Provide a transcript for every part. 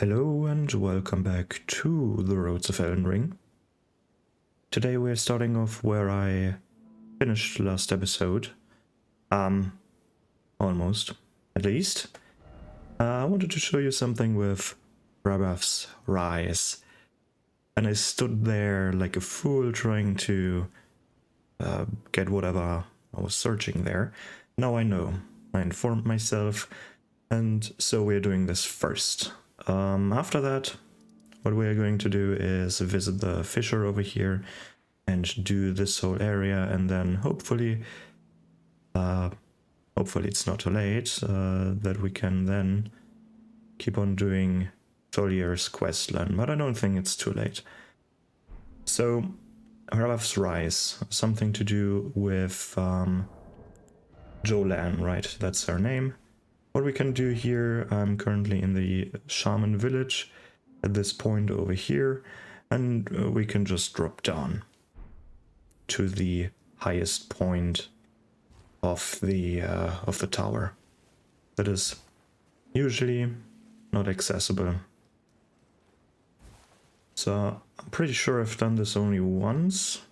Hello and welcome back to the Roads of Elden Ring. Today we're starting off where I finished last episode. Almost, at least. I wanted to show you something with Rabaf's Rise. And I stood there like a fool trying to get whatever I was searching there. Now I know. I informed myself, and so we're doing this first. After that, what we're going to do is visit the fissure over here and do this whole area, and then hopefully it's not too late, that we can then keep on doing Tholier's questline, but I don't think it's too late. So, Harlaf's Rise, something to do with Jolan, right? That's her name. What we can do here, I'm currently in the shaman village at this point over here, and we can just drop down to the highest point of the tower. That is usually not accessible. So I'm pretty sure I've done this only once,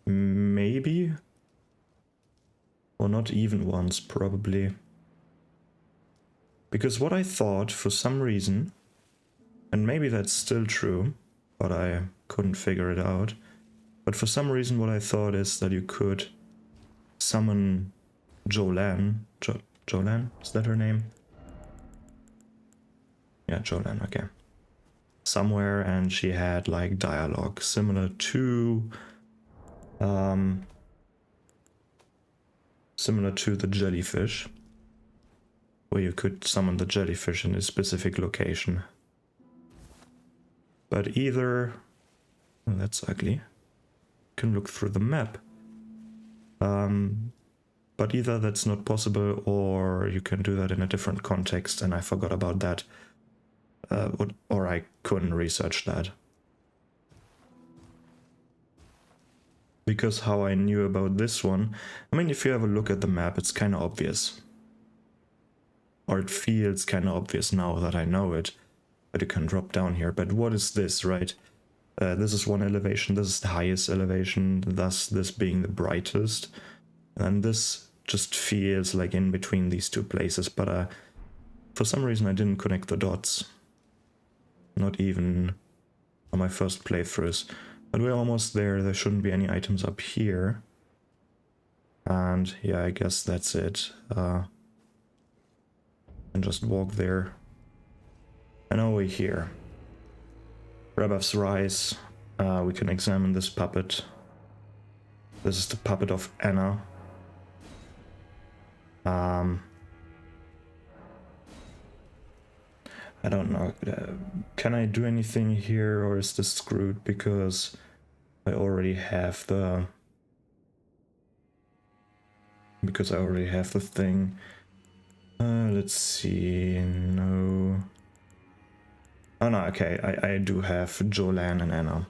maybe, or not even once, probably. Because what I thought, for some reason, and maybe that's still true, but I couldn't figure it out, but for some reason what I thought is that you could summon Jolan. Jolan? Is that her name? Yeah, Jolan, okay. Somewhere, and she had like dialogue similar to the jellyfish, where you could summon the jellyfish in a specific location. But either... Oh, that's ugly. You can look through the map. But either that's not possible, or you can do that in a different context, and I forgot about that. Or I couldn't research that. Because how I knew about this one... I mean, if you have a look at the map, it's kind of obvious. Or it feels kind of obvious now that I know it, but you can drop down here. But what is this, right? This is one elevation, this is the highest elevation, thus this being the brightest. And this just feels like in between these two places, but for some reason I didn't connect the dots. Not even on my first playthroughs. But we're almost there, there shouldn't be any items up here. And yeah, I guess that's it. And just walk there. And over here, Rabaf's Rise. We can examine this puppet. This is the puppet of Anna. I don't know. Can I do anything here, or is this screwed because I already have the... Because I already have the thing. Let's see, no. Oh no, okay, I do have Jolan and Anna.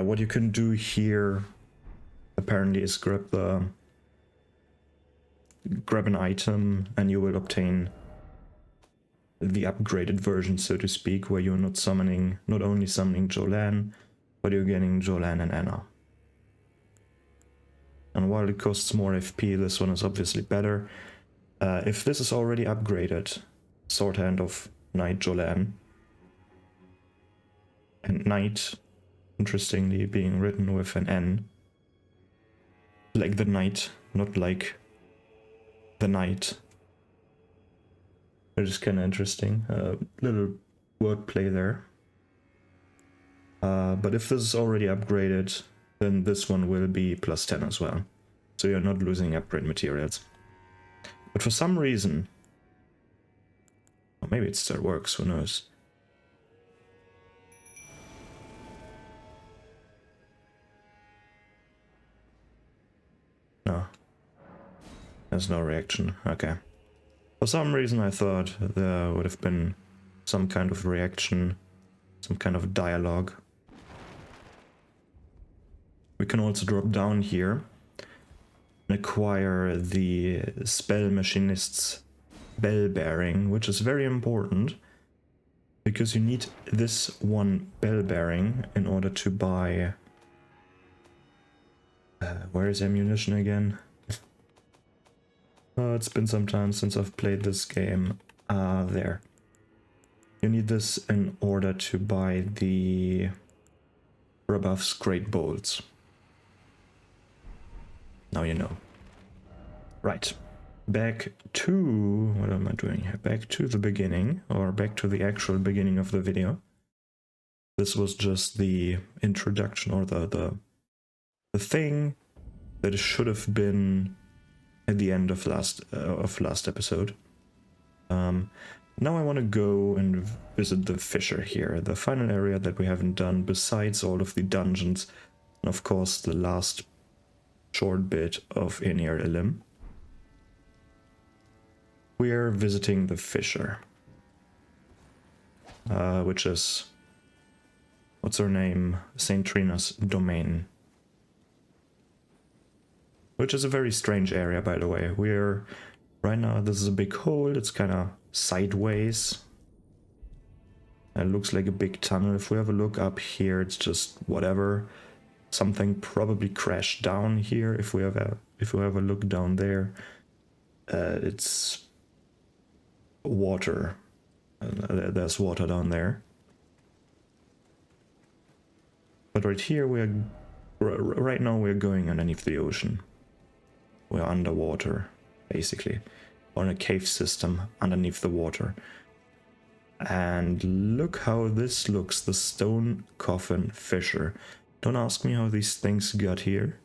What you can do here, apparently, is grab an item and you will obtain the upgraded version, so to speak, where you're not only summoning Jolan, but you're getting Jolan and Anna. And while it costs more FP, this one is obviously better. If this is already upgraded, Sword Hand of Knight Jolan, and Knight, interestingly, being written with an N, like the knight, not like the knight. Which is kind of interesting, little wordplay there. But if this is already upgraded, then this one will be plus 10 as well. So you're not losing upgrade materials. But for some reason, or maybe it still works, who knows. No. There's no reaction, okay. For some reason I thought there would have been some kind of reaction, some kind of dialogue. We can also drop down here and acquire the Spell Machinist's bell bearing, which is very important because you need this one bell bearing in order to buy... where is ammunition again? Oh, it's been some time since I've played this game. There. You need this in order to buy the Rebuff's Great Bolts. Now you know. Right. Back to... what am I doing here? Back to the beginning, or back to the actual beginning of the video. This was just the introduction, or the thing that should have been at the end of last episode. Now I want to go and visit the fissure here, the final area that we haven't done besides all of the dungeons, and of course the last short bit of Enir Ilim. We're visiting the fissure, which is, what's her name, Saint Trina's domain. Which is a very strange area, by the way. We're, right now, this is a big hole, it's kind of sideways. It looks like a big tunnel. If we have a look up here, it's just whatever. Something probably crashed down here. If we have a look down there, it's water. There's water down there. But right here, right now we're going underneath the ocean. We're underwater, basically, on a cave system underneath the water. And look how this looks, the Stone Coffin Fissure. Don't ask me how these things got here.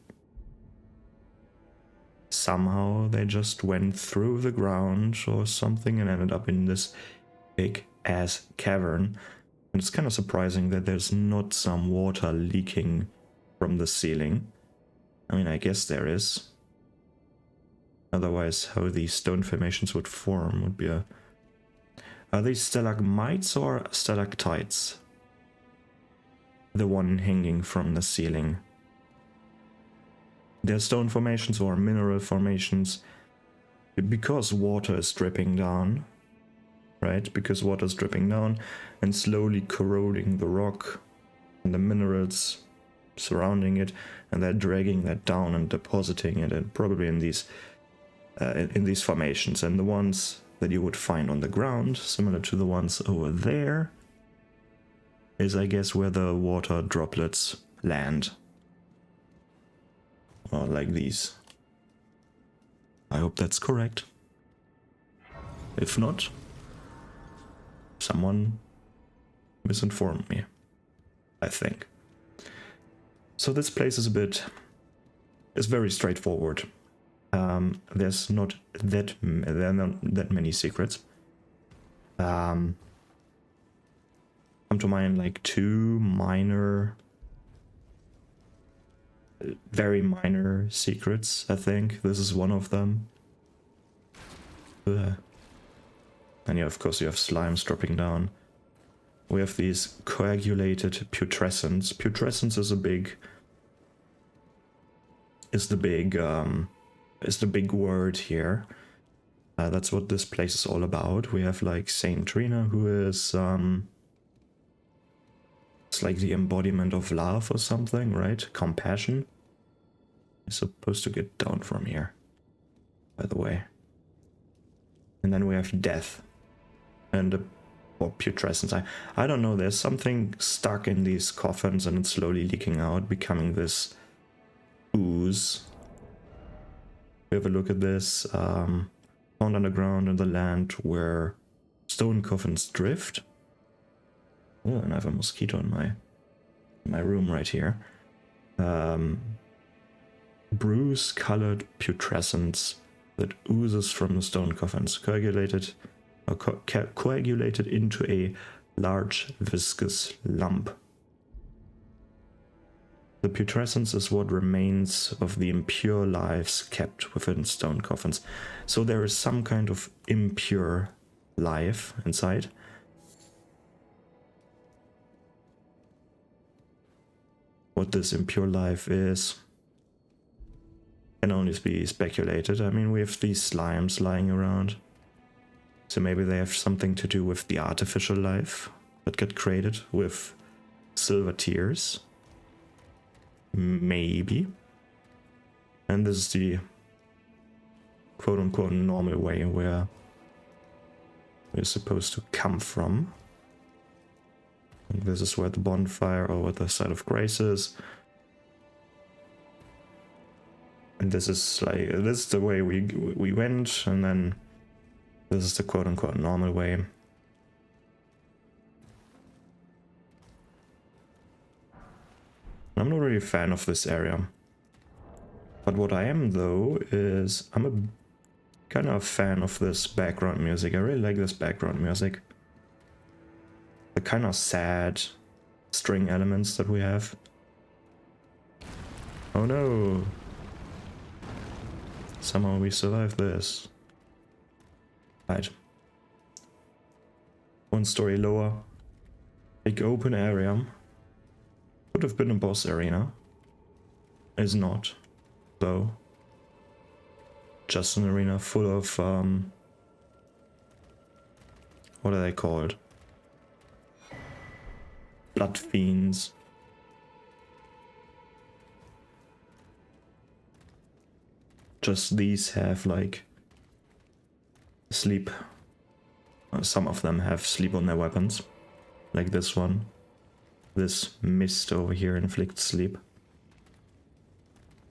Somehow they just went through the ground or something and ended up in this big ass cavern. And it's kind of surprising that there's not some water leaking from the ceiling. I mean, I guess there is. Otherwise, how these stone formations would form would be a... Are these stalagmites or stalactites? The one hanging from the ceiling. They're stone formations or mineral formations. Because water is dripping down, right? Because water is dripping down and slowly corroding the rock and the minerals surrounding it, and they're dragging that down and depositing it, and probably in these formations. And the ones that you would find on the ground, similar to the ones over there, is, I guess, where the water droplets land. Or like these. I hope that's correct. If not, someone misinformed me, I think. So this place is very straightforward. There's not that many secrets. Come to mind like two minor, very minor secrets. I think this is one of them. And yeah, of course you have slimes dropping down. We have these coagulated putrescence. Putrescence is the big word here. That's what this place is all about. We have like Saint Trina, who is it's like the embodiment of love or something, right? Compassion. It's supposed to get down from here, by the way. And then we have death and or putrescence. I don't know, there's something stuck in these coffins and it's slowly leaking out, becoming this ooze. We have a look at this. Found underground in the land where stone coffins drift. Oh, and I have a mosquito in my room right here. Bruise-colored putrescence that oozes from the stone coffins, coagulated into a large viscous lump. The putrescence is what remains of the impure lives kept within stone coffins. So there is some kind of impure life inside. What this impure life is can only be speculated. I mean, we have these slimes lying around. So maybe they have something to do with the artificial life that got created with silver tears. Maybe. And this is the quote-unquote normal way where we're supposed to come from. And this is where the bonfire over the side of grace is. And this is like, this is the way we went, and then this is the quote-unquote normal way. I'm not really a fan of this area. But what I am, though, is I'm a kind of a fan of this background music. I really like this background music. The kind of sad string elements that we have. Oh no! Somehow we survived this. Right. One story lower. Big open area. Could have been a boss arena. Is not, though. Just an arena full of, what are they called? Blood fiends. Just these have, like, sleep. Some of them have sleep on their weapons. Like this one. This mist over here inflicts sleep.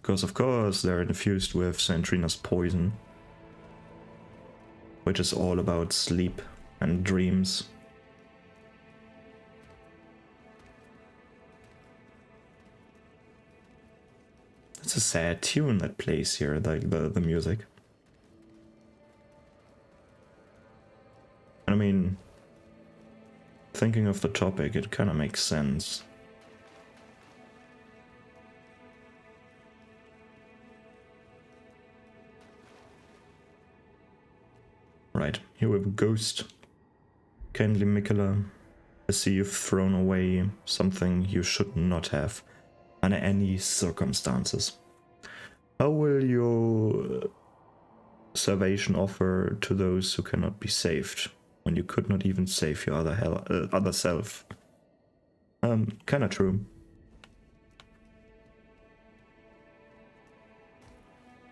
Because of course they're infused with Santrina's poison. Which is all about sleep and dreams. It's a sad tune that plays here, like the music. I mean, thinking of the topic, it kind of makes sense. Right, here we have a ghost. Kindly Mikola, I see you've thrown away something you should not have under any circumstances. How will your salvation offer to those who cannot be saved, when you could not even save your other self? Kinda true.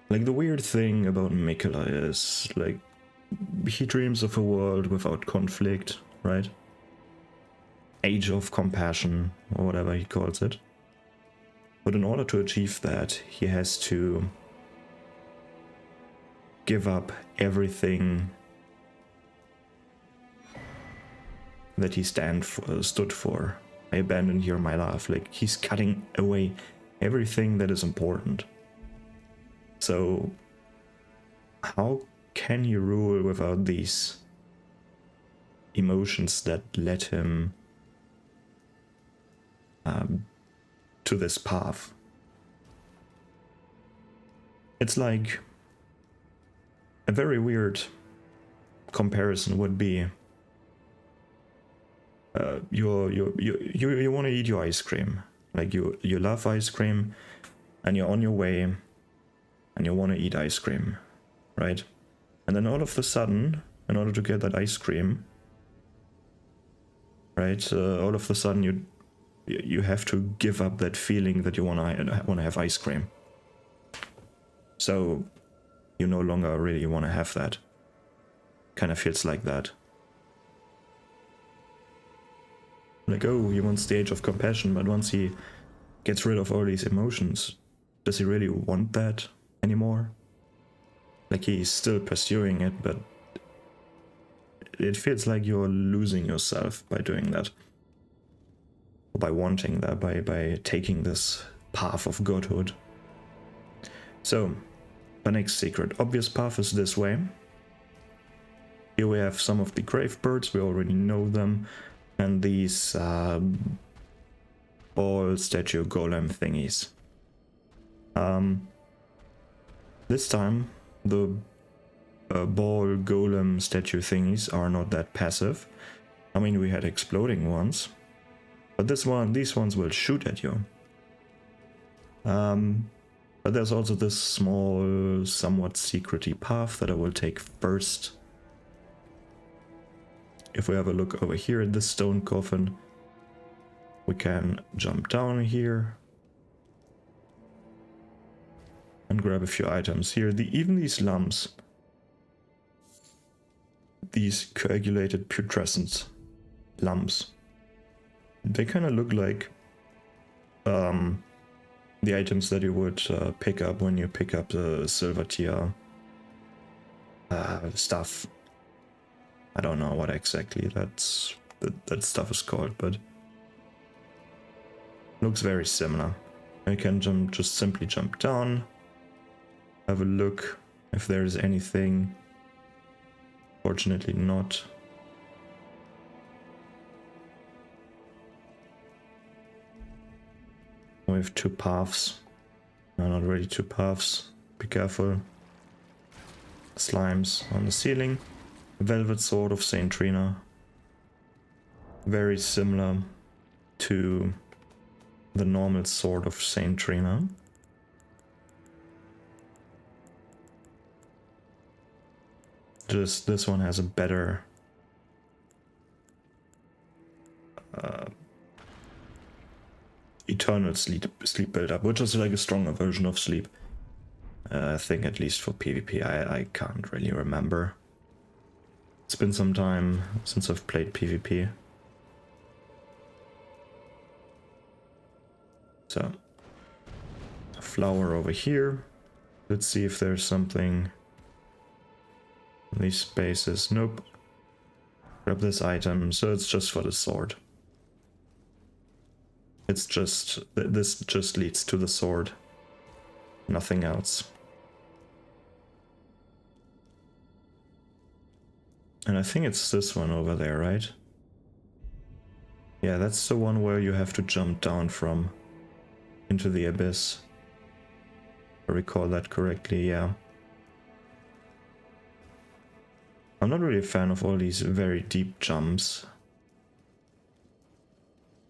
Like, the weird thing about Mikola is, like, he dreams of a world without conflict, right? Age of compassion, or whatever he calls it. But in order to achieve that, he has to give up everything that he stood for. I abandon here my life. Like, he's cutting away everything that is important. So, how can you rule without these emotions that led him to this path? It's like, a very weird comparison would be, you want to eat your ice cream, like you love ice cream, and you're on your way, and you want to eat ice cream, right? And then all of a sudden, in order to get that ice cream, right, all of a sudden you have to give up that feeling that you want to have ice cream. So you no longer really want to have that. Kind of feels like that. Like, oh, he wants the age of compassion, but once he gets rid of all these emotions, does he really want that anymore? Like, he's still pursuing it, but it feels like you're losing yourself by doing that. Or by wanting that, by taking this path of godhood. So, the next secret. Obvious path is this way. Here we have some of the grave birds, we already know them. And these ball statue golem thingies. This time, the ball golem statue thingies are not that passive. I mean, we had exploding ones. But these ones will shoot at you. But there's also this small, somewhat secrety path that I will take first. if we have a look over here at the stone coffin, we can jump down here and grab a few items here. Even these lumps, these coagulated putrescent lumps, they kind of look like the items that you would pick up when you pick up the silver tier stuff. I don't know what exactly that stuff is called, but looks very similar. I can just simply jump down, have a look if there's anything. Fortunately not. We have two paths. No, not really two paths. Be careful. Slimes on the ceiling. Velvet Sword of Saint Trina. Very similar to the normal sword of Saint Trina. Just this one has a better eternal sleep build-up, which is like a stronger version of sleep. I think at least for PvP. I can't really remember. It's been some time since I've played PvP. So, a flower over here. Let's see if there's something in these spaces. Nope. Grab this item. So it's just for the sword. It's just, this just leads to the sword. Nothing else. And I think it's this one over there, right? Yeah, that's the one where you have to jump down from into the abyss. If I recall that correctly, yeah. I'm not really a fan of all these very deep jumps.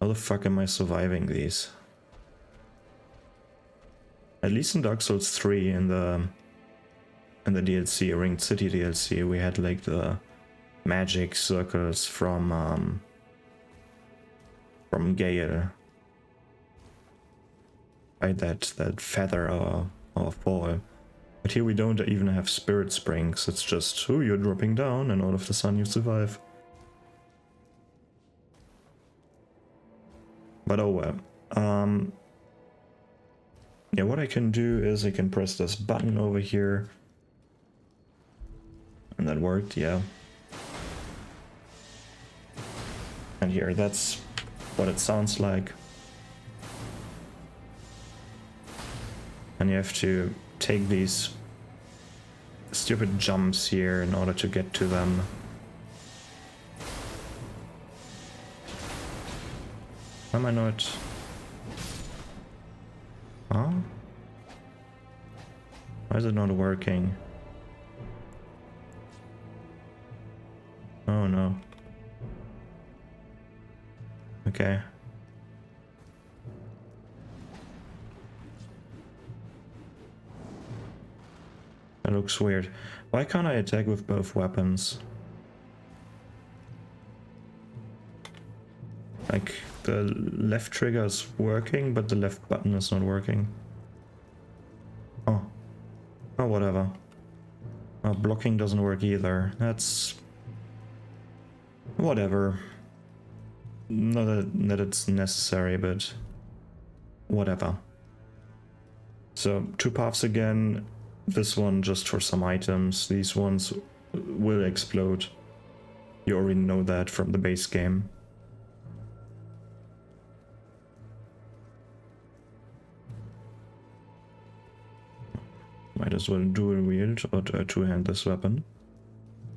How the fuck am I surviving these? At least in Dark Souls 3 in the DLC, Ringed City DLC, we had like the magic circles from Gale. Right, that feather or fall. But here we don't even have spirit springs, it's just, oh, you're dropping down and all of a sudden you survive. But oh well. Yeah, what I can do is I can press this button over here. And that worked, yeah. And here, that's what it sounds like. And you have to take these stupid jumps here in order to get to them. Am I not? Huh? Why is it not working? Oh no. Okay. That looks weird. Why can't I attack with both weapons? Like, the left trigger is working, but the left button is not working. Oh. Oh, whatever. Oh, blocking doesn't work either. That's... whatever. Not that it's necessary, but... whatever. So, two paths again. This one just for some items. These ones will explode. You already know that from the base game. Might as well dual wield or two-hand this weapon.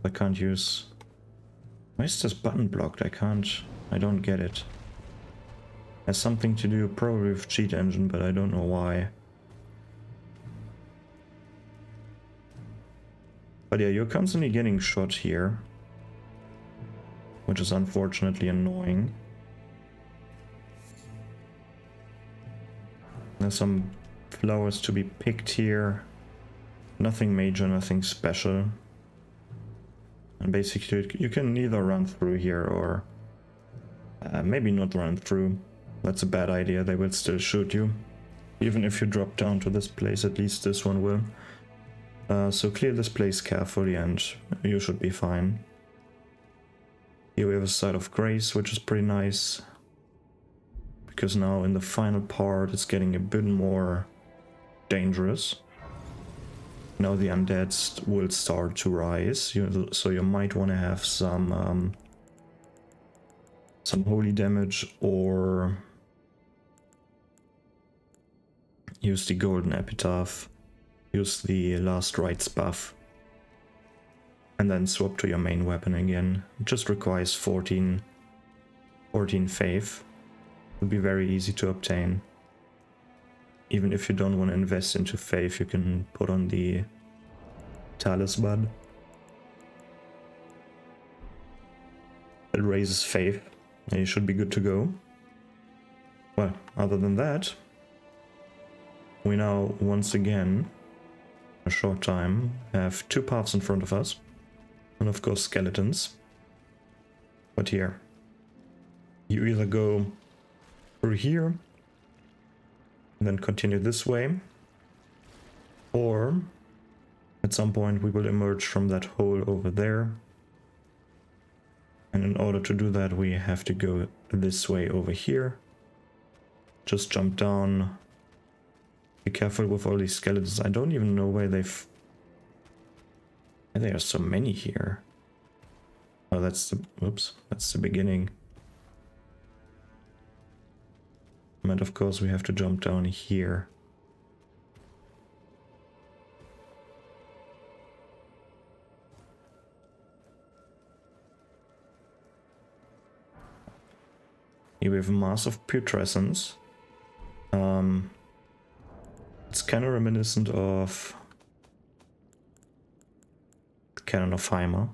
I can't use... Why is this button blocked? I don't get it. Has something to do probably with cheat engine, but I don't know why. But yeah, you're constantly getting shot here, which is unfortunately annoying. There's some flowers to be picked here. Nothing major, nothing special. And basically you can either run through here or maybe not run through. That's a bad idea, they will still shoot you. Even if you drop down to this place, at least this one will. So clear this place carefully and you should be fine. Here we have a Site of Grace, which is pretty nice. Because now in the final part it's getting a bit more dangerous. Now the undead will start to rise, so you might want to have some holy damage or use the golden epitaph, use the last rites buff, and then swap to your main weapon again. It just requires 14 faith. It will be very easy to obtain. Even if you don't want to invest into faith, you can put on the talisman. It raises faith, and you should be good to go. Well, other than that, we now once again, a short time, have two paths in front of us, and of course skeletons. But here, you either go through here and then continue this way, or at some point we will emerge from that hole over there, and in order to do that we have to go this way over here. Just jump down. Be careful with all these skeletons. I don't even know where they've... There are so many here. Oh, that's the... Oops, that's the beginning. And of course we have to jump down here. Here we have a mass of putrescence. It's kind of reminiscent of the Canon of Heimer.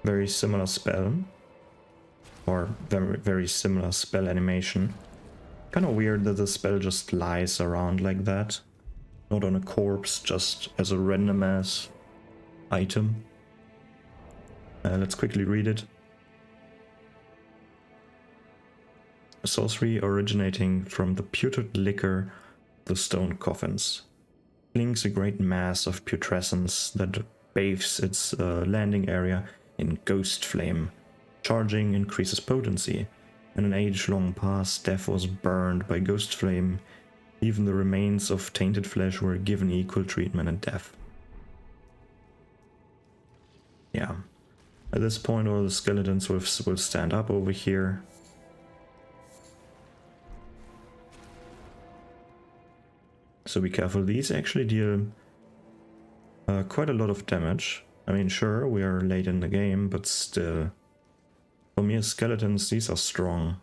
Very similar spell. Or very similar spell animation. Kind of weird that the spell just lies around like that. Not on a corpse, just as a random ass item. Let's quickly read it. A sorcery originating from the putrid liquor of the stone coffins. Flings a great mass of putrescence that bathes its landing area in ghost flame. Charging increases potency. In an age long past, death was burned by ghost flame. Even the remains of tainted flesh were given equal treatment in death. Yeah. At this point all the skeletons will stand up over here. So be careful, these actually deal quite a lot of damage. I mean, sure, we are late in the game, but still. For mere skeletons, these are strong.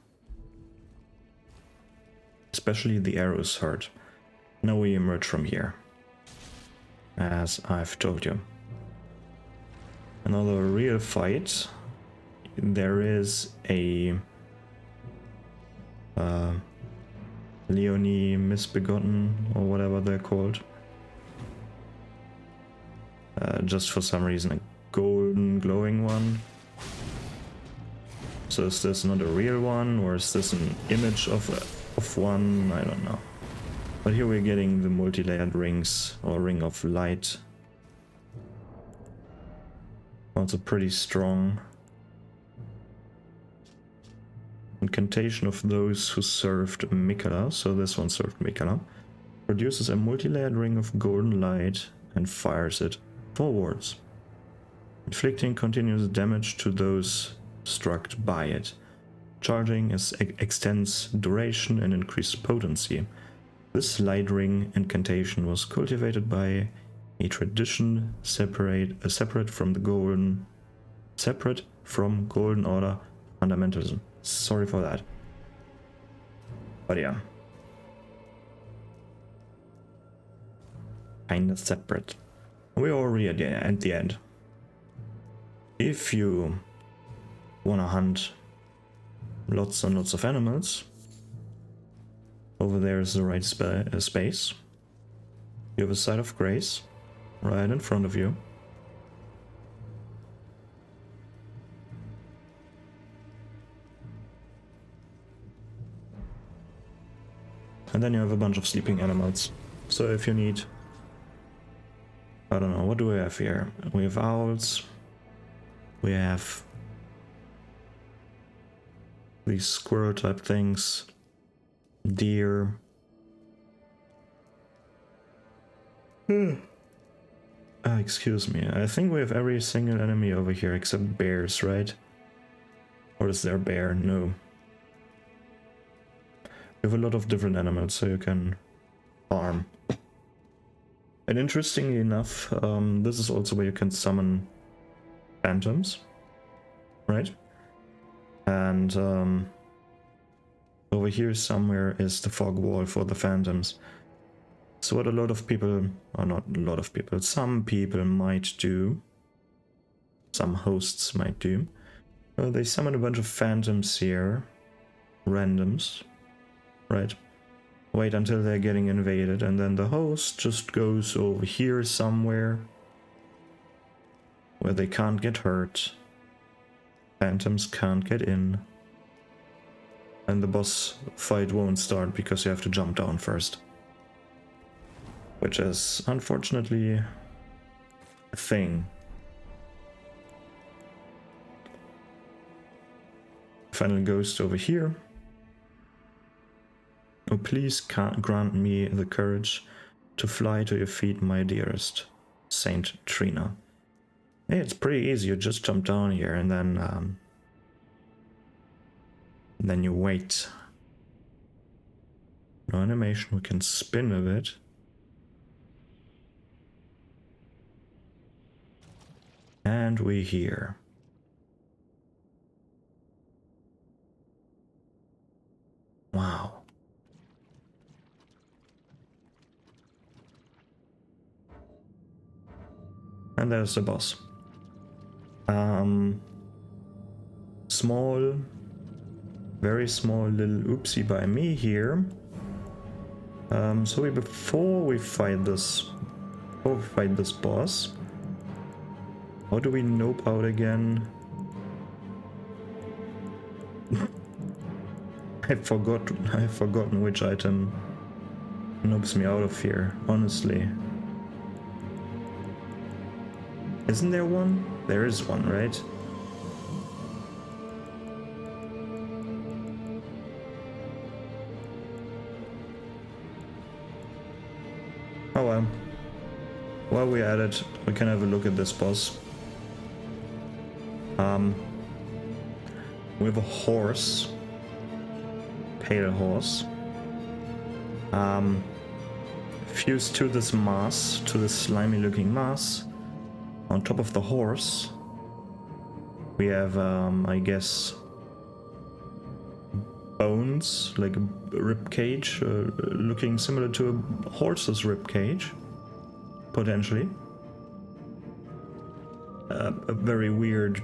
Especially the arrows hurt. Now we emerge from here. As I've told you. Another real fight. There is a... Leonie Misbegotten, or whatever they're called. Just for some reason a golden glowing one. So is this not a real one, or is this an image of one? I don't know. But here we're getting the multi-layered rings, or ring of light. Also pretty strong. Incantation of those who served Mikala, so this one served Mikala, produces a multi-layered ring of golden light and fires it forwards, inflicting continuous damage to those struck by it. Charging extends duration and increases potency. This light ring incantation was cultivated by a tradition separate from Golden Order fundamentalism. Sorry for that. But yeah. Kinda separate. We're already at the end. If you wanna hunt lots and lots of animals, over there is the right space. You have a Site of Grace right in front of you. And then you have a bunch of sleeping animals. So if you need... I don't know, what do we have here? We have owls. We have these squirrel type things. Deer. Excuse me. I think we have every single enemy over here except bears, right? Or is there a bear? No. We have a lot of different animals, so you can farm. And interestingly enough, this is also where you can summon phantoms, right? And over here somewhere is the fog wall for the phantoms. So what a lot of people, or not a lot of people, some people might do, some hosts might do, they summon a bunch of phantoms here, randoms, right? Wait until they're getting invaded, and then the host just goes over here somewhere where they can't get hurt. Phantoms can't get in. And the boss fight won't start because you have to jump down first. Which is unfortunately a thing. Final ghost over here. Oh, please grant me the courage to fly to your feet, my dearest Saint Trina. Hey, it's pretty easy. You just jump down here and then you wait. No animation. We can spin a bit. And we're here. Wow. And there's the boss. Small, very small little oopsie by me here. So before we fight this boss, how do we nope out again? I've forgotten which item nopes me out of here, honestly. Isn't there one? There is one, right? Oh well. While we're at it, we can have a look at this boss. We have a horse. Pale horse. Fused to this mass, to this slimy looking mass. On top of the horse, we have, I guess, bones, like a rib cage, looking similar to a horse's rib cage, potentially. A very weird,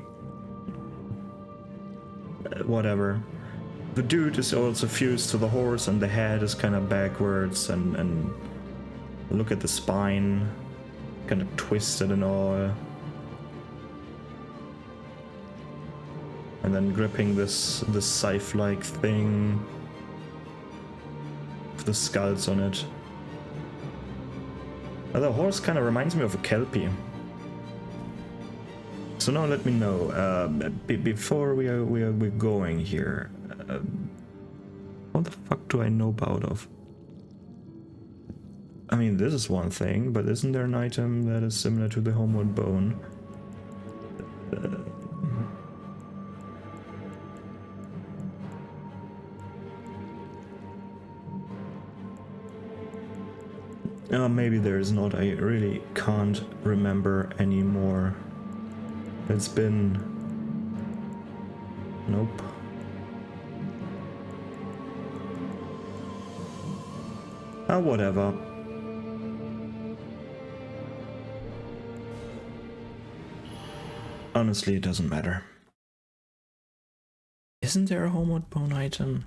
whatever. The dude is also fused to the horse, and the head is kind of backwards, and look at the spine. Kind of twisted and all. And then gripping this scythe-like thing with the skulls on it. The horse kind of reminds me of a kelpie. So now let me know, before we're going here, what the fuck do I know about of? I mean, this is one thing, but isn't there an item that is similar to the homeward bone? Maybe there is not. I really can't remember anymore. It's been... Nope. Whatever. Honestly, it doesn't matter. Isn't there a homeward bone item?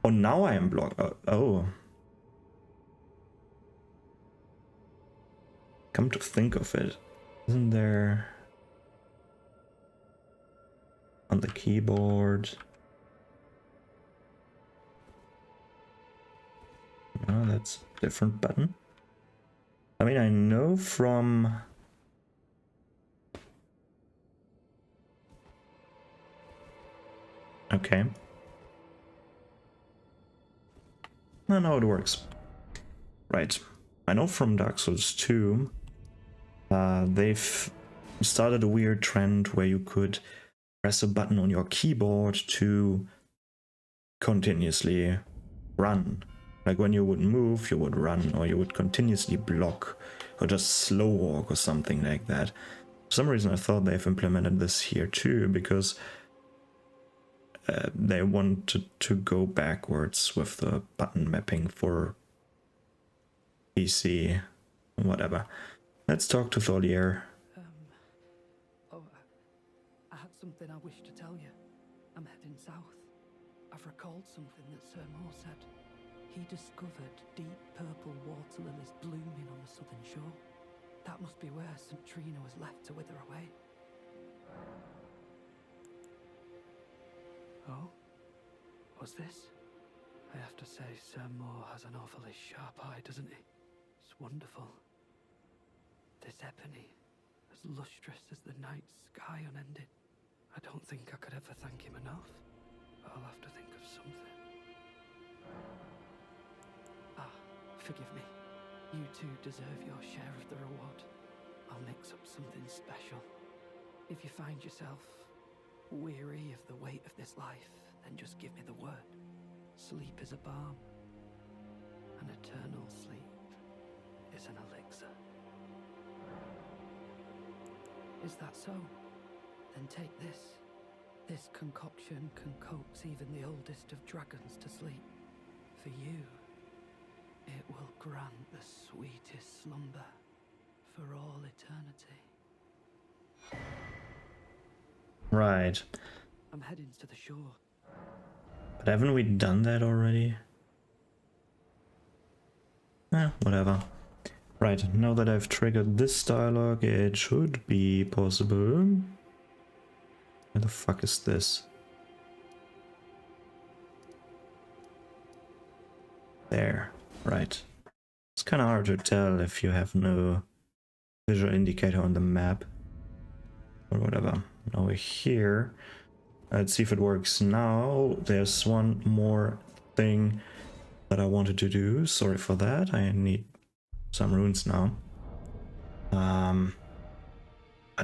Oh, now I am blocked. Oh. Come to think of it, isn't there on the keyboard? Oh, that's a different button. I mean, I know from... Okay. I know it works. Right. I know from Dark Souls 2, they've started a weird trend where you could press a button on your keyboard to continuously run. Like when you would move, you would run, or you would continuously block, or just slow walk or something like that. For some reason I thought they've implemented this here too, because they wanted to go backwards with the button mapping for PC, whatever. Let's talk to Tholier. I had something I wish to tell you. I'm heading south. I've recalled something that Sir Moore said. He discovered deep purple water lilies blooming on the southern shore. That must be where St. Trina was left to wither away. Oh? What's this? I have to say, Sir Moore has an awfully sharp eye, doesn't he? It's wonderful. This ebony, as lustrous as the night sky unending. I don't think I could ever thank him enough. I'll have to think of something. Forgive me. You two deserve your share of the reward. I'll mix up something special. If you find yourself weary of the weight of this life, then just give me the word. Sleep is a balm. An eternal sleep is an elixir. Is that so? Then take this. This concoction can coax even the oldest of dragons to sleep. For you, it will grant the sweetest slumber for all eternity. Right. I'm heading to the shore. But haven't we done that already? Whatever. Right, now that I've triggered this dialogue, it should be possible. Where the fuck is this? There. Right. It's kind of hard to tell if you have no visual indicator on the map. Or whatever. Now we're here. Let's see if it works now. There's one more thing that I wanted to do. Sorry for that. I need some runes now. But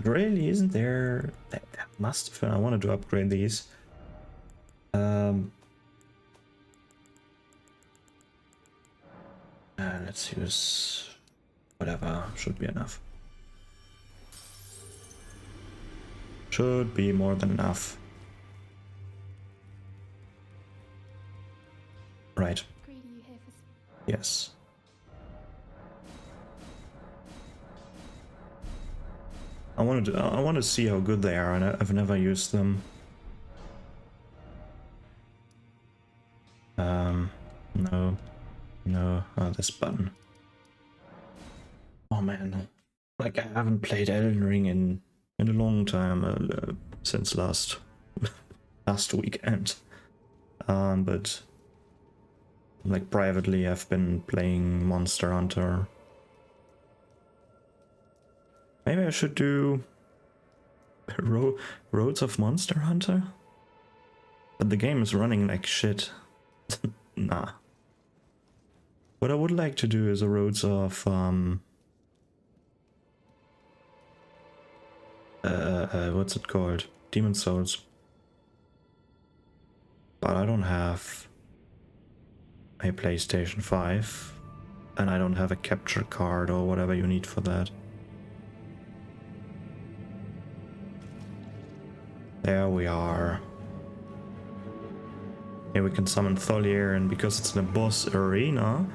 really, isn't there... That must have been... I wanted to upgrade these. Let's use... whatever. Should be enough. Should be more than enough. Right. Yes. I want to see how good they are, and I've never used them. No, this button. Oh man, like I haven't played Elden Ring in a long time, since last weekend. But like privately, I've been playing Monster Hunter. Maybe I should do Roads of Monster Hunter? But the game is running like shit. Nah. What I would like to do is a Roads of what's it called? Demon Souls. But I don't have a PlayStation 5, and I don't have a capture card or whatever you need for that. There we are. Here we can summon Tholier, and because it's in a boss arena,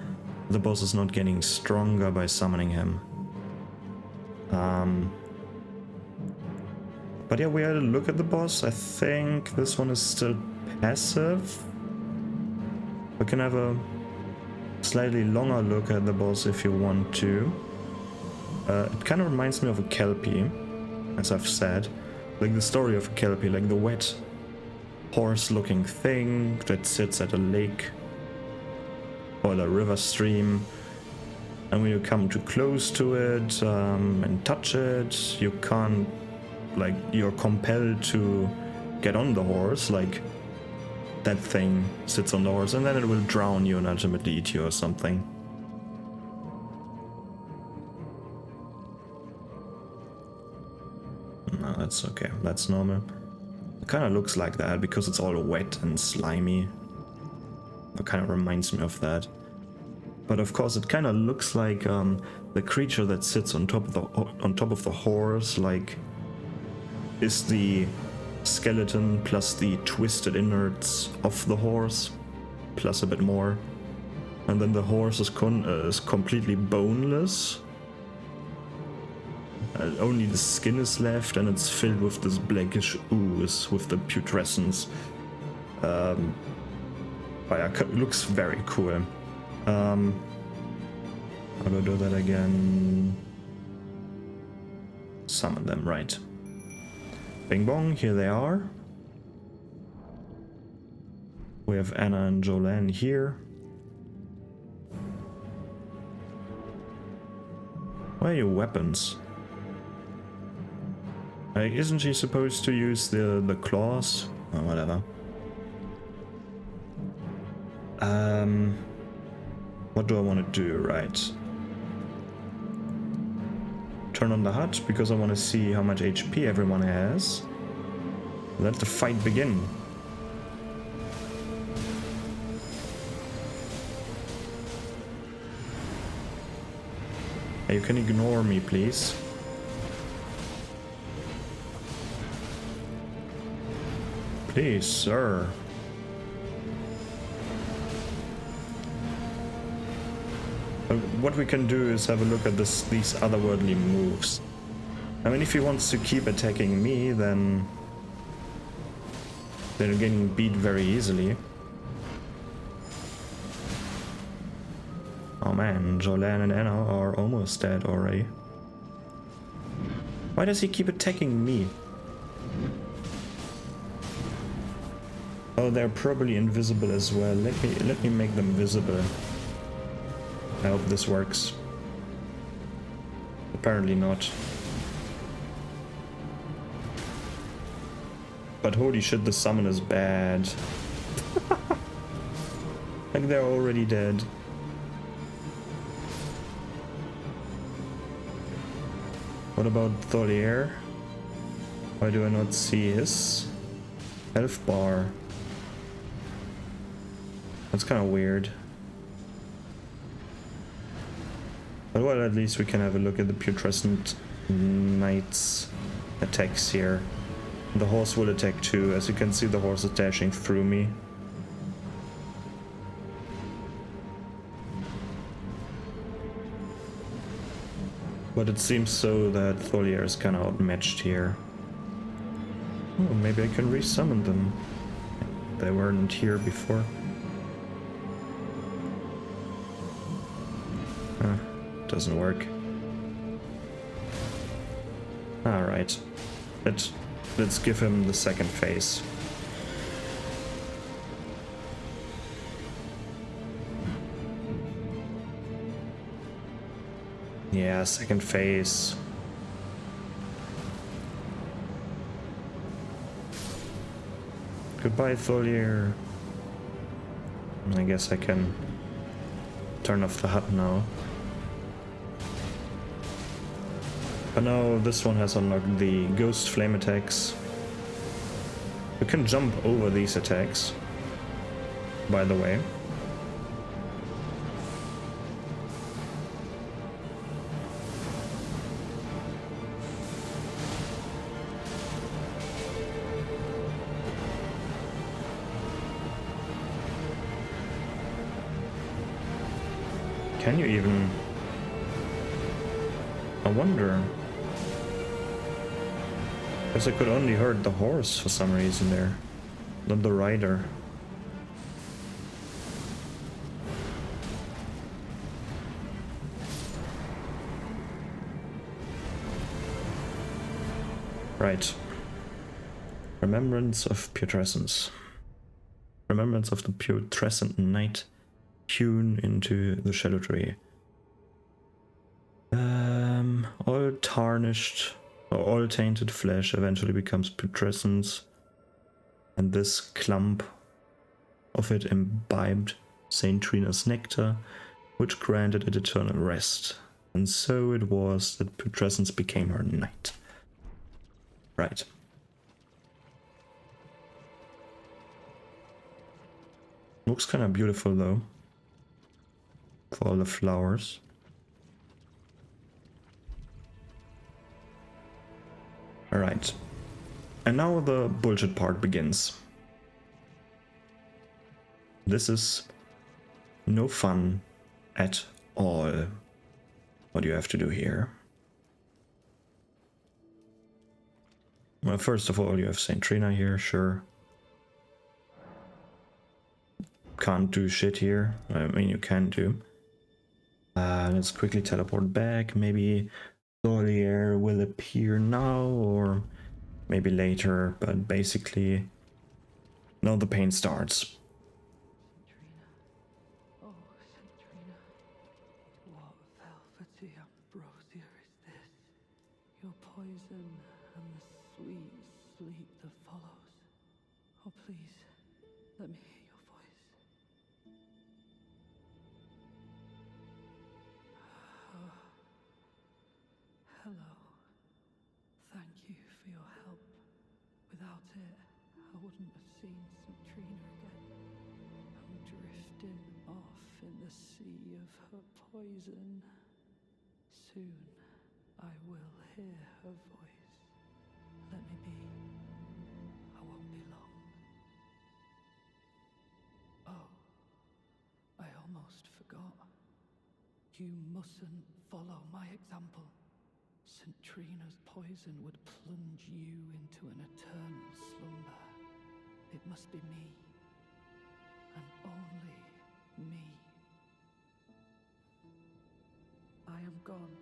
the boss is not getting stronger by summoning him. But yeah, we had a look at the boss. I think this one is still passive. We can have a slightly longer look at the boss if you want to. It kind of reminds me of a Kelpie, as I've said. Like the story of a Kelpie, like the wet horse-looking thing that sits at a lake. or the river stream. And when you come too close to it and touch it, you can't, like, you're compelled to get on the horse, like that thing sits on the horse, and then it will drown you and ultimately eat you or something. No, that's okay, that's normal. It kind of looks like that because it's all wet and slimy. It kind of reminds me of that. But of course, it kind of looks like the creature that sits on top of the horse, like, is the skeleton plus the twisted innards of the horse, plus a bit more. And then the horse is completely boneless. Only the skin is left, and it's filled with this blackish ooze with the putrescence. But yeah, it looks very cool. How do I do that again? Summon them, right. Bing bong, here they are. We have Anna and Jolene here. Where are your weapons? Isn't she supposed to use the claws? Oh, whatever. What do I want to do? Right. Turn on the hut because I want to see how much HP everyone has. Let the fight begin. Hey, you can ignore me, please. Please, sir. What we can do is have a look at these otherworldly moves. I mean, if he wants to keep attacking me, then they're getting beat very easily. Oh man, Jolene and Anna are almost dead already. Why does he keep attacking me? Oh, they're probably invisible as well. Let me make them visible. I hope this works. Apparently not. But holy shit, the summon is bad. Like they're already dead. What about Tholier? Why do I not see his health bar? That's kind of weird. But well, at least we can have a look at the Putrescent Knight's attacks here. The horse will attack too. As you can see, the horse is dashing through me. But it seems so that Tholier is kind of outmatched here. Oh, maybe I can resummon them. They weren't here before. Doesn't work. Alright. Let's give him the second phase. Yeah, second phase. Goodbye, Tholier. I guess I can turn off the hut now. But now this one has unlocked the ghost flame attacks. You can jump over these attacks, by the way. Can you even? I wonder. Because I could only hurt the horse for some reason there, not the rider. Right. Remembrance of Putrescence. Remembrance of the Putrescent Knight. hewn into the shadow tree. All tarnished or all tainted flesh eventually becomes putrescence, and this clump of it imbibed Saint Trina's nectar, which granted it eternal rest. And so it was that putrescence became her knight. Right. Looks kind of beautiful though, for all the flowers. Alright. And now the bullshit part begins. This is no fun at all. What do you have to do here? Well, first of all, you have Saint Trina here, sure. Can't do shit here. I mean, you can do. Let's quickly teleport back. Maybe Solier will appear now, or maybe later, but basically, now the pain starts. Trina. Oh, St. Trina. What velvety ambrosia is this? Your poison and the sweet sleep that follows. Oh, please, let me hear your voice. Hello. Thank you for your help. Without it, I wouldn't have seen St. Trina again. I'm drifting off in the sea of her poison. Soon, I will hear her voice. Let me be. I won't be long. Oh, I almost forgot. You mustn't follow my example. St. Trina's poison would plunge you into an eternal slumber. It must be me, and only me. I am gone,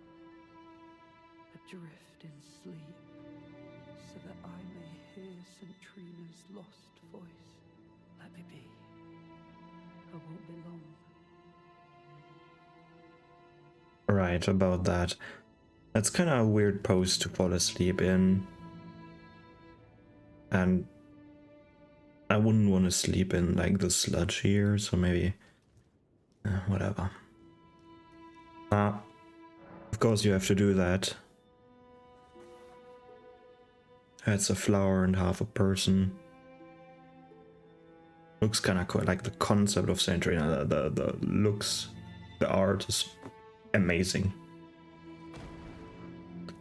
adrift in sleep, so that I may hear St. Trina's lost voice. Let me be. I won't be long. Right, about that. That's kind of a weird pose to fall asleep in. And I wouldn't want to sleep in like the sludge here, so maybe... whatever. Of course you have to do that. That's a flower and half a person. Looks kind of cool, like the concept of Saint Trina, the looks, the art is amazing.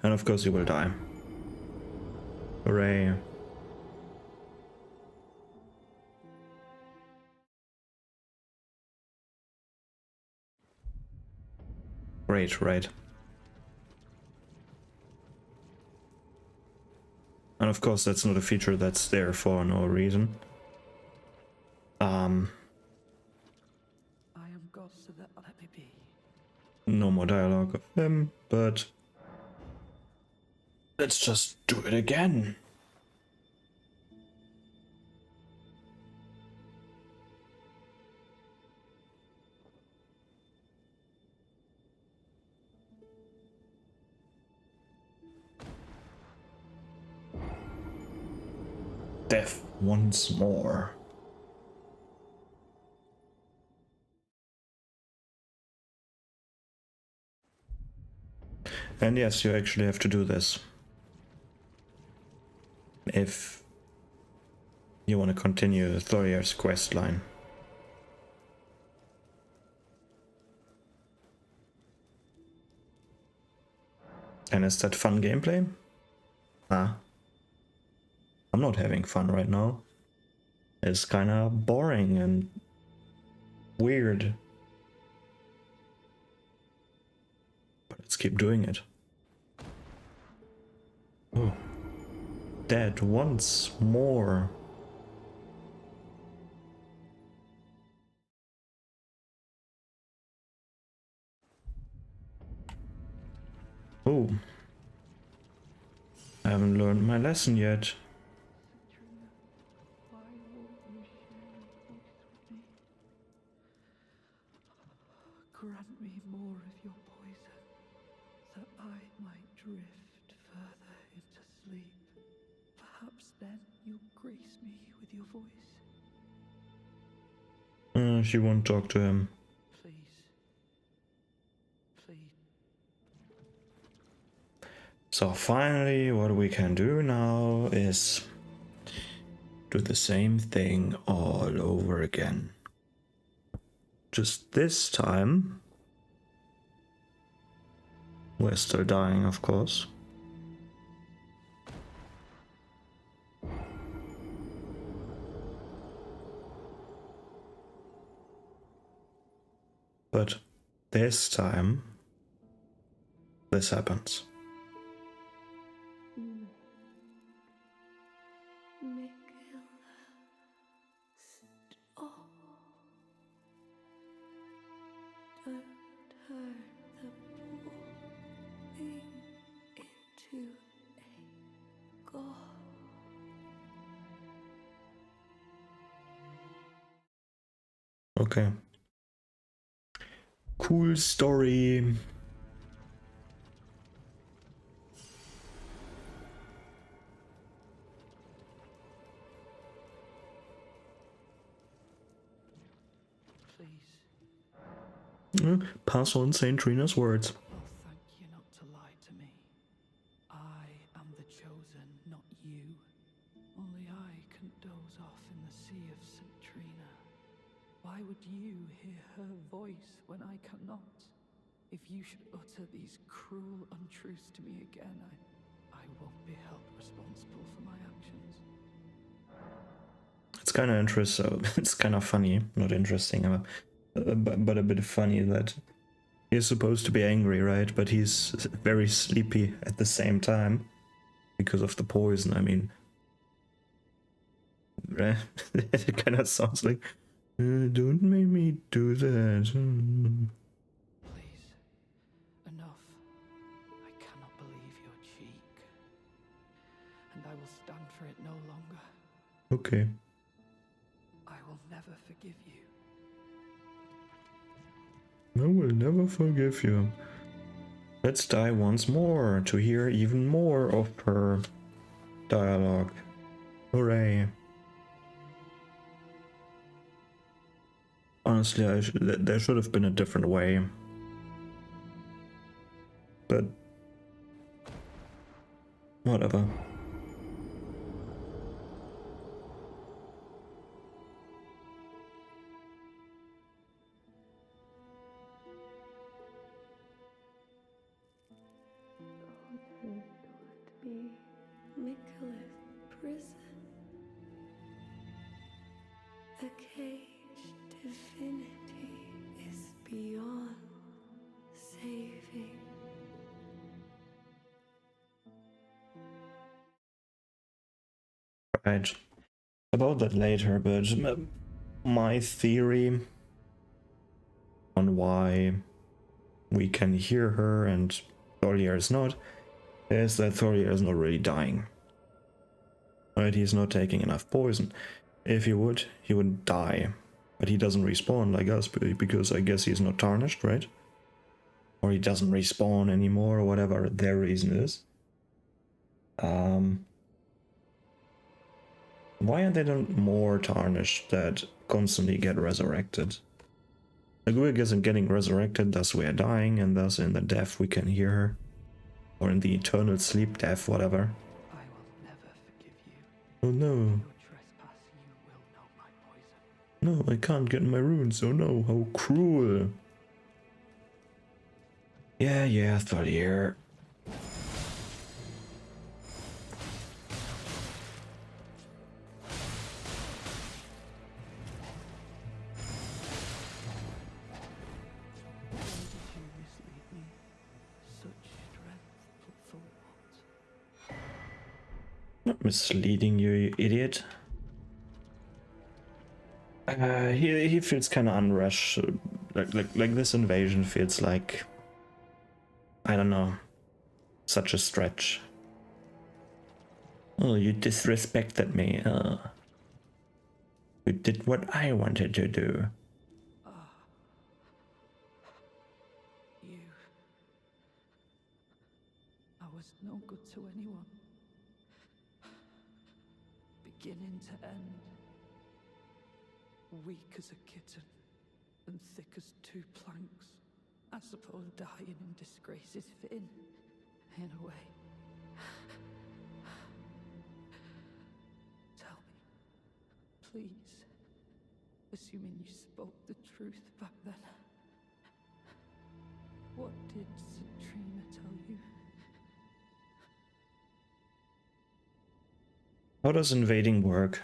And of course you will die. Hooray. Great, right. And of course that's not a feature that's there for no reason. I am God, so that let me be. No more dialogue of him, but let's just do it again. Death once more. And yes, you actually have to do this if you want to continue Thorier's quest line. And is that fun gameplay? I'm not having fun right now. It's kind of boring and weird. But let's keep doing it. Oh. Dead once more. Oh. I haven't learned my lesson yet. Trina, why won't you share your voice with me? voice? She won't talk to him. Please. Please. So finally, what we can do now is do the same thing all over again. Just this time, we're still dying, of course. But this time, this happens. Don't turn the poor thing into a god. Okay. Cool story. Pass on Saint Trina's words. I'll thank you not to lie to me. I am the chosen, not you. Only I can doze off in the sea of St. Trina. Why would you hear her voice when I cannot? If you should utter these cruel untruths to me again, I won't be held responsible for my actions. It's kind of interesting. It's kind of funny, not interesting, but a bit funny that he's supposed to be angry, right? But he's very sleepy at the same time because of the poison. I mean, it kind of sounds like, don't make me do that. Please, enough. I cannot believe your cheek. And I will stand for it no longer. Okay. I will never forgive you. I will never forgive you. Let's die once more to hear even more of her dialogue. Hooray. Honestly, there should have been a different way. But whatever. Would be Nicholas' prison. A caged divinity is beyond saving. Right. About that later, but my theory on why we can hear her and Thorlier is not, is that Thorlier is not really dying. Right, he's not taking enough poison. If he would die. But he doesn't respawn like us, because I guess he's not tarnished, right? Or he doesn't respawn anymore, or whatever their reason is. Why are they not more tarnished that constantly get resurrected? Like, we're getting resurrected, thus we are dying, and thus in the death we can hear her. Or in the eternal sleep death, whatever. I will never forgive you. Oh no. Your trespass, you will know my poison. No, I can't get my runes, oh no, how cruel. Yeah, Thorlier. Why did you mislead me? Such strength, but for what? Not misleading you, you idiot. He feels kind of unrushed. Like this invasion feels like, I don't know, such a stretch. Oh, you disrespected me. You did what I wanted to do. You. I was no good to anyone. Beginning to end. weak as a kitten and thick as two planks. I suppose dying in disgrace is fitting, in a way. Tell me, please, assuming you spoke the truth back then, what did Citrina tell you? How does invading work?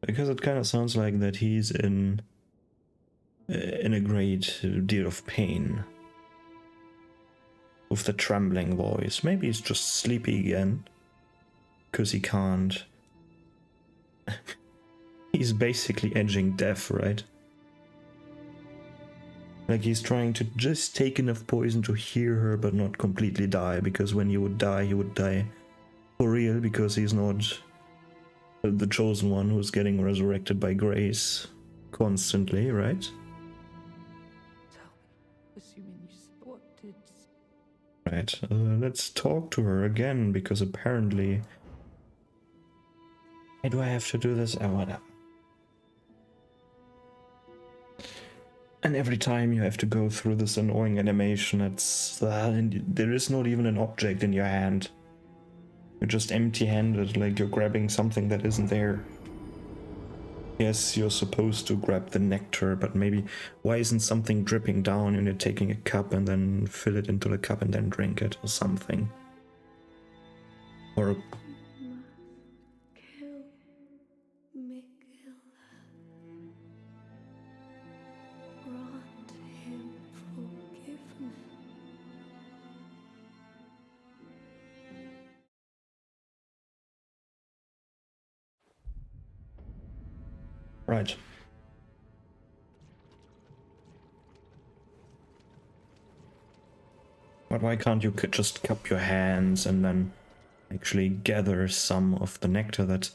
Because it kind of sounds like that he's in a great deal of pain. With the trembling voice. Maybe he's just sleepy again. Because he can't. He's basically edging death, right? Like he's trying to just take enough poison to hear her but not completely die. Because when he would die for real, because he's not the chosen one who's getting resurrected by grace constantly, right? Tell me, assuming you what did... Right, let's talk to her again, because apparently... Why do I have to do this? Oh, whatever. And every time you have to go through this annoying animation, it's... and there is not even an object in your hand. You're just empty-handed, like you're grabbing something that isn't there. Yes, you're supposed to grab the nectar, but maybe why isn't something dripping down and you're taking a cup and then fill it into the cup and then drink it or something? Or... Kill Mikkel. Grant him forgiveness. Right. But why can't you just cup your hands and then actually gather some of the nectar that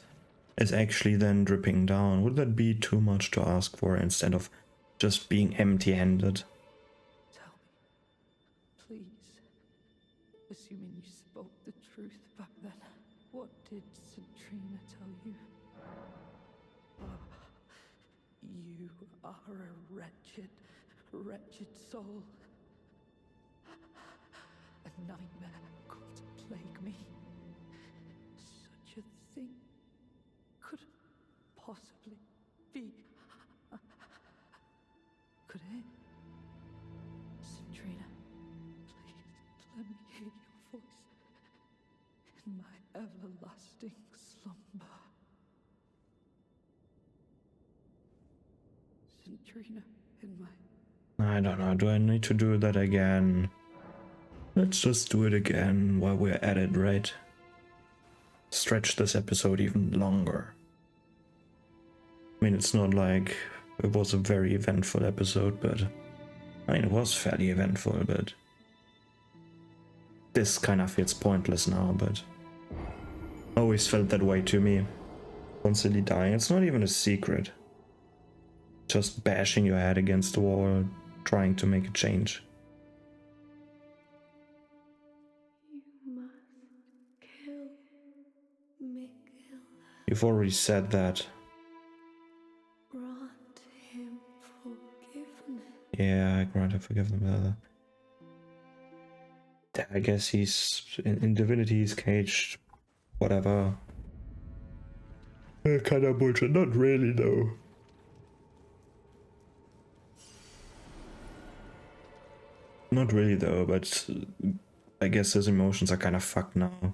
is actually then dripping down? Would that be too much to ask for instead of just being empty-handed? Tell me, please, assuming you spoke the truth back then, what did Citrina tell you? You are a wretched, wretched soul. A nightmare come to plague me. Such a thing could possibly be. Could it? Citrina, please let me hear your voice in my everlasting slumber. Citrina, in my... I don't know, do I need to do that again? Let's just do it again while we're at it, right? Stretch this episode even longer. I mean, it's not like it was a very eventful episode, but... I mean, it was fairly eventful, but... This kind of feels pointless now, but... Always felt that way to me. Constantly dying. It's not even a secret. Just bashing your head against the wall, trying to make a change. You must kill Mikkel. You've already said that. Grant him forgiveness. Yeah, I grant him forgiveness. I guess he's in divinity, he's caged. Whatever. Kind of bullshit. Not really, though. Not really, though, but I guess his emotions are kind of fucked now.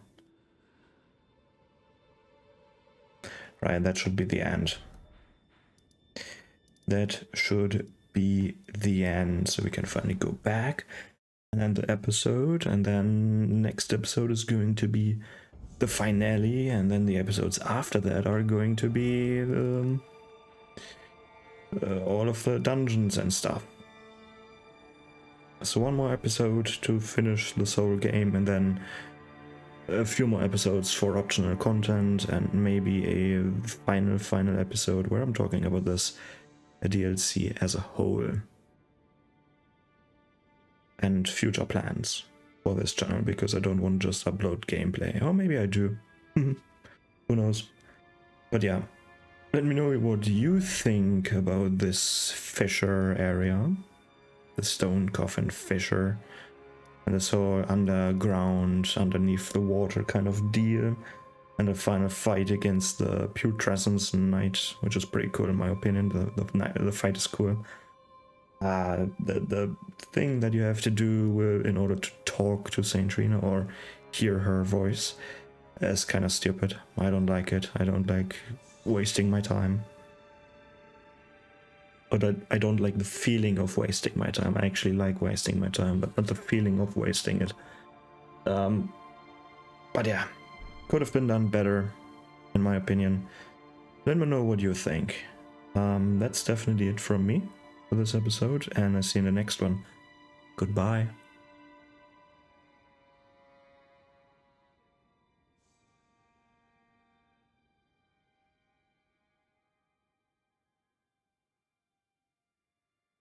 Right, that should be the end. That should be the end, so we can finally go back and end the episode, and then next episode is going to be the finale, and then the episodes after that are going to be all of the dungeons and stuff. So one more episode to finish the Soul game, and then a few more episodes for optional content, and maybe a final episode where I'm talking about this DLC as a whole. And future plans for this channel, because I don't want to just upload gameplay. Or maybe I do. Who knows? But yeah, Let me know what you think about this fissure area, the Stone Coffin Fissure, and this whole underground, underneath the water kind of deal, and the final fight against the Putrescence Knight, which is pretty cool in my opinion. The fight is cool. The thing that you have to do in order to talk to Saint Trina or hear her voice is kind of stupid. I don't like it. I don't like wasting my time. But I don't like the feeling of wasting my time. I actually like wasting my time, but not the feeling of wasting it. But yeah, could have been done better, in my opinion. Let me know what you think. That's definitely it from me for this episode, and I see you in the next one. Goodbye.